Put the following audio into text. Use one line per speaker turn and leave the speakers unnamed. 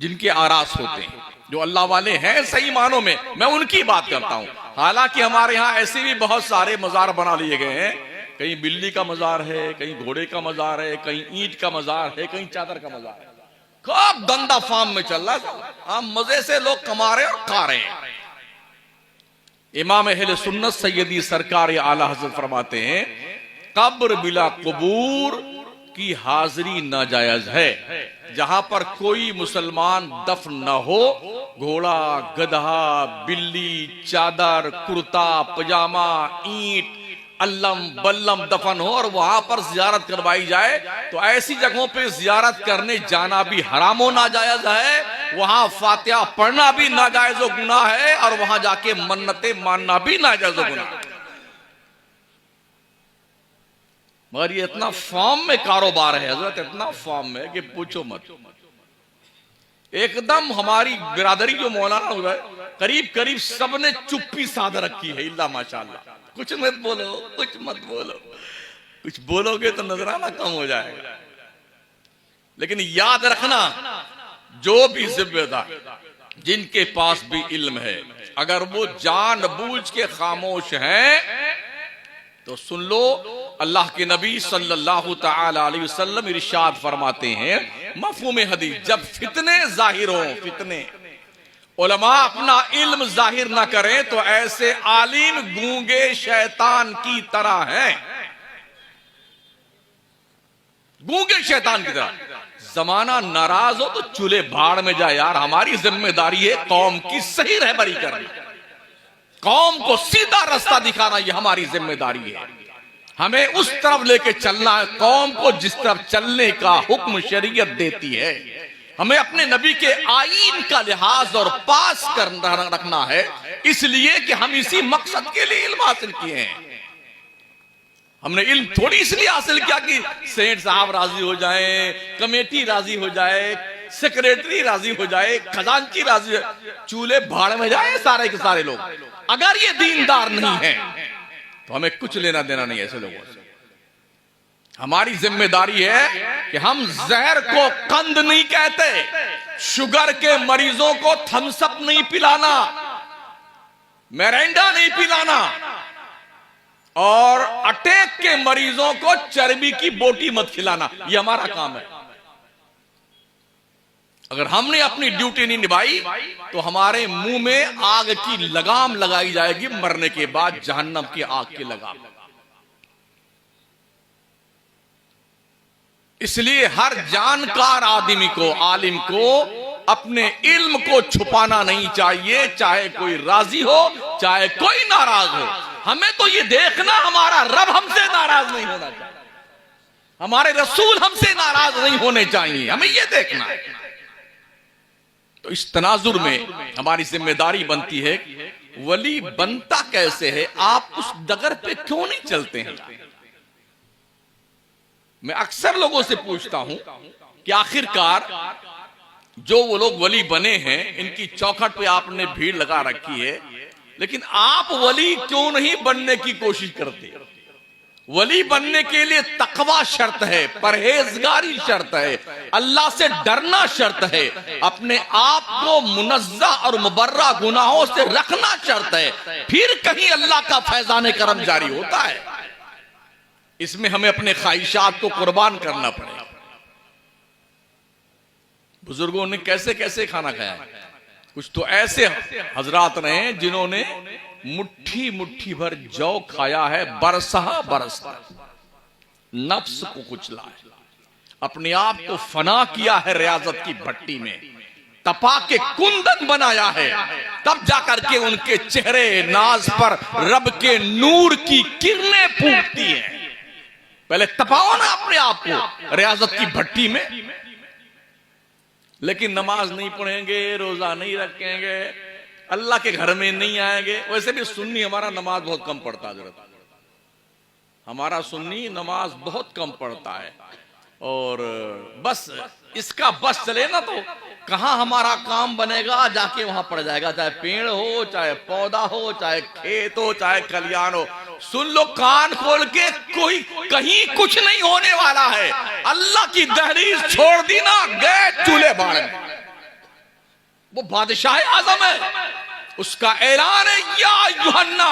जिनके आरास होते हैं, जो अल्लाह वाले हैं सही मानों में, मैं उनकी बात करता हूं। हालांकि हमारे यहाँ ऐसे भी बहुत सारे मजार बना लिए गए हैं, कहीं बिल्ली का मजार है, कहीं घोड़े का मजार है, कहीं ईंट का मजार है, कहीं चादर का मजार है। खूब गंदा फार्म में चल रहा है, हम मजे से लोग कमा रहे और खा रहे हैं। इमाम अहले सुन्नत सैयदी सरकार आला हज़रत फरमाते हैं, कब्र बिला कबूर की हाजिरी नाजायज है। जहां पर कोई मुसलमान दफन न हो, घोड़ा, गधा, बिल्ली, चादर, कुर्ता, पजामा, ईंट, अल्लम बल्लम दफन हो और वहां पर जियारत करवाई जाए, तो ऐसी जगहों पे जियारत करने जाना भी हराम और नाजायज है। वहां फातिहा पढ़ना भी नाजायज और गुनाह है, और वहां जाके मन्नतें मानना भी नाजायज और गुनाह है। मगर ये इतना फॉर्म में कारोबार है हजरत, इतना फॉर्म में कि पूछो मत। एकदम हमारी बिरादरी जो मौलाना हुआ है, करीब करीब सबने चुप्पी साध रखी है, इल्ला माशाअल्लाह। कुछ मत बोलो, कुछ मत बोलो, कुछ बोलोगे तो नजराना कम हो जाएगा। लेकिन याद रखना, जो भी जिम्मेदार, जिनके पास भी इल्म है, अगर वो जानबूझ के खामोश हैं तो सुन लो, अल्लाह के नबी सल्लल्लाहु तआला अलैहि वसल्लम इरशाद फरमाते हैं, मफ़हूम हदीस, जब फितने जाहिर हो, फितने, उलमा अपना इल्म जाहिर ना करें तो ऐसे आलिम गूंगे शैतान की तरह हैं, गूंगे शैतान की तरह। जमाना नाराज हो तो चूल्हे भाड़ में जाए यार, हमारी जिम्मेदारी है कौम की सही रहबरी करना, कौम को सीधा रास्ता दिखाना, यह हमारी जिम्मेदारी है। हमें उस तरफ लेके चलना है, कौम को जिस तरफ चलने का हुक्म शरीयत देती है। हमें अपने नबी के आईन का लिहाज और पास करना रखना है, इसलिए कि हम इसी मकसद के लिए इल्म हासिल किए हैं। हमने इल्म थोड़ी इसलिए हासिल किया कि सेठ साहब राजी हो जाए, कमेटी राजी हो जाए, सेक्रेटरी राजी हो जाए, खजांची राजी, चूल्हे भाड़ में जाए सारे के सारे लोग। अगर ये दीनदार नहीं है तो हमें कुछ लेना देना नहीं ऐसे लोगों से। हमारी जिम्मेदारी है कि हम जहर को कंद नहीं कहते, शुगर के मरीजों को थम्स अप नहीं पिलाना, मिरिंडा नहीं पिलाना, और अटैक के मरीजों को चर्बी की बोटी मत खिलाना, ये हमारा काम है। अगर हमने अपनी ड्यूटी नहीं निभाई तो हमारे मुंह में आग की लगाम लगाई जाएगी, मरने के बाद जहन्नम की आग की लगाम। इसलिए हर जानकार आदमी को, आलिम को अपने इल्म को छुपाना नहीं चाहिए, चाहे कोई राजी हो चाहे कोई नाराज हो। हमें तो ये देखना हमारा रब हमसे नाराज नहीं होना चाहिए, हमारे रसूल हमसे नाराज नहीं होने चाहिए, हमें ये देखना है। तो इस तनाजुर में हमारी जिम्मेदारी बनती है, वली बनता कैसे है, आप उस डगर पे क्यों नहीं चलते हैं। मैं अक्सर लोगों से पूछता हूं कि आखिरकार जो वो लोग वली बने हैं, इनकी चौखट पे आपने भीड़ लगा रखी है, लेकिन आप वली क्यों नहीं बनने की कोशिश करते। वली बनने के लिए तकवा शर्त है, परहेजगारी शर्त है, अल्लाह से डरना शर्त है, अपने आप को मुनज़्ज़ा और मुबर्रा गुनाहों से रखना शर्त है, फिर कहीं अल्लाह का फैज़ाने करम जारी होता है। इसमें हमें अपने ख्वाहिशात को कुर्बान करना पड़ेगा। बुजुर्गों ने कैसे कैसे खाना खाया है। कुछ तो ऐसे हजरात रहे हैं जिन्होंने मुट्ठी मुट्ठी भर जौ खाया है, बरसा बरसा नफ्स को कुचला है, अपने आप को फना किया है रियाजत की भट्टी में, तपा के कुंदन बनाया है, तब जाकर के उनके चेहरे नाज पर रब के नूर की किरणें फूटती हैं। पहले तपाओ ना अपने आप को रियाजत की भट्टी में। लेकिन नमाज नहीं पढ़ेंगे, रोजा नहीं रखेंगे, अल्लाह के घर में नहीं आएंगे। वैसे भी सुन्नी हमारा नमाज बहुत कम पढ़ता है, हमारा सुन्नी नमाज बहुत कम पढ़ता है, और बस इसका बस चले ना तो कहां हमारा काम बनेगा, जाके वहां पड़ जाएगा, चाहे पेड़ हो, चाहे पौधा हो, चाहे खेत हो, चाहे खलियान हो। सुन लो कान खोल के, कोई कहीं कुछ नहीं होने वाला है। अल्लाह की दहलीज छोड़ दी ना, गए चूल्हे बाड़ में। वो बादशाह आजम है, उसका ऐलान है या यूहन्ना